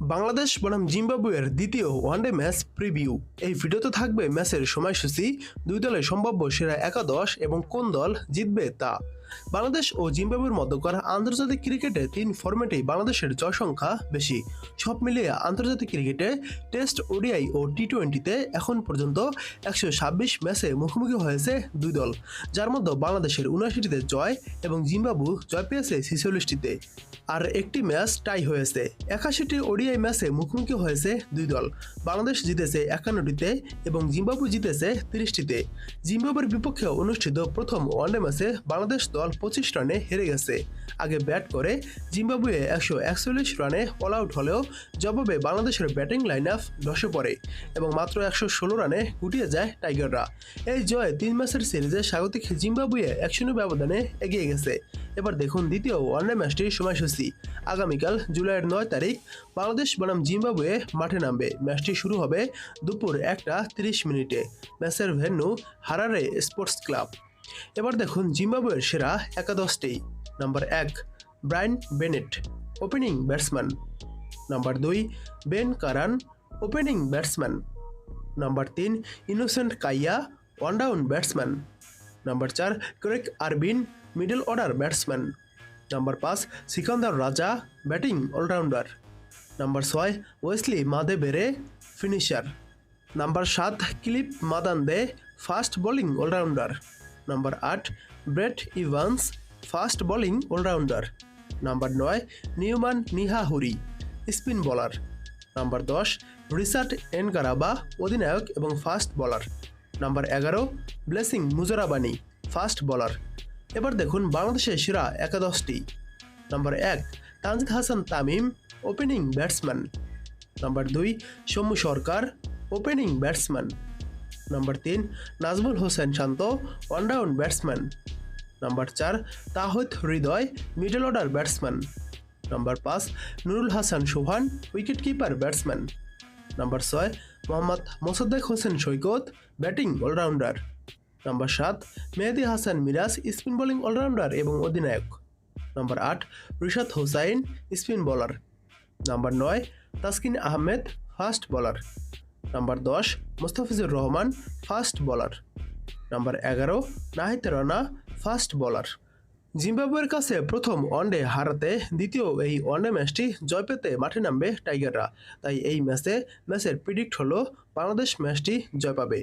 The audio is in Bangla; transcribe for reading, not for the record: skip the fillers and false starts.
বাংলাদেশ বনাম জিম্বাবুয়ের দ্বিতীয় ওয়ানডে ম্যাচ প্রিভিউ। এই ভিডিওতে থাকবে ম্যাচের সময়সূচি, দুই দলের সম্ভাব্য সেরা একাদশ এবং কোন দল জিতবে তা। বাংলাদেশ ও জিম্বাবুয়ের মধ্যকার আন্তর্জাতিক ক্রিকেটে 3 ফরম্যাটেই বাংলাদেশের জয় সংখ্যা বেশি। সব মিলিয়ে আন্তর্জাতিক ক্রিকেটে টেস্ট, ওডিআই ও টি-20তে এখন পর্যন্ত 126 ম্যাচে মুখোমুখি হয়েছে দুই দল, যার মধ্যে বাংলাদেশের 79টিতে জয় এবং জিম্বাবু জয় পেয়েছে 46টিতে। আর একটি ম্যাচ টাই হয়েছে। 81টি ওডিআই ম্যাচে মুখোমুখি হয়েছে দুই দল। বাংলাদেশ জিতেছে 51টিতে এবং জিম্বাবু জিতেছে 30টিতে। জিম্বাবুয়ের বিপক্ষে অনুষ্ঠিত প্রথম ওয়ানডে ম্যাচে বাংলাদেশ দল 25 রানে হেরে গেছে। আগে ব্যাট করে জিম্বাবুয়ে 141 রানে অল আউট হলেও জবাবে বাংলাদেশের ব্যাটিং লাইন আপ ধসে পড়ে এবং মাত্র 116 রানে গুটিয়ে যায় টাইগাররা। এই জয়ে 3 ম্যাচের সিরিজে স্বাগতিক জিম্বাবুয়ে 1-0 ব্যবধানে এগিয়ে গেছে। এবার দেখুন দ্বিতীয় ওয়ানডে ম্যাচটির সময়সূচি। আগামীকাল জুলাইয়ের 9 তারিখ বাংলাদেশ বনাম জিম্বাবুয়ে মাঠে নামবে। ম্যাচটি শুরু হবে দুপুর 1:30 ম্যাচের ভেন্যু হারারে স্পোর্টস ক্লাব। এবার দেখুন জিম্বাবুয়ের সেরা একাদশটি। Number 1 Brian Bennett, opening batsman. Number 2 Ben Curran, opening batsman. Number 3 Innocent Kaia, one down batsman. Number 4 Craig Ervine, middle order batsman. Number 5 Sikandar Raza, batting all rounder. Number 6 Wessly Madhevere, finisher. Number 7 Clive Madande, fast bowling all rounder. Number 8 Brett Evans, fast bowling all rounder. Number 9 Newman Nyamhuri, spin bowler. Number 10 Richard Ngarava, অধিনায়ক এবং fast bowler. Number 11 Blessing Muzarabani, fast bowler. এবার দেখুন বাংলাদেশের সেরা একাদশটি। Number 1 Tanzid Hasan Tamim, opening batsman. Number 2 Soumya Sarkar, opening batsman. Number 3 Najmul Hossain Shanto, one down batsman. Number 4 Towhid Hridoy, middle order batsman. Number 5 Nurul Hasan Sohan, wicket keeper batsman. Number 6 Mohammad Mosaddek Hossain Saikat, batting all rounder. Number 7 Mehidy Hasan Miraz, spin bowling all rounder এবং অধিনায়ক। Number 8 Rishad Hossain, spin bowler. Number 9 Taskin Ahmed, fast bowler. Number 10 Mustafizur Rahman, fast bowler. Number 11 Nahid Rana, fast bowler. জিম্বাবুয়ের কাছে প্রথম ওয়ানডে হারাতে দ্বিতীয় এই ওয়ানডে ম্যাচটি জয় পেতে মাঠে নামবে টাইগাররা। তাই এই ম্যাচের প্রিডিক্ট হলো বাংলাদেশ ম্যাচটি জয় পাবে।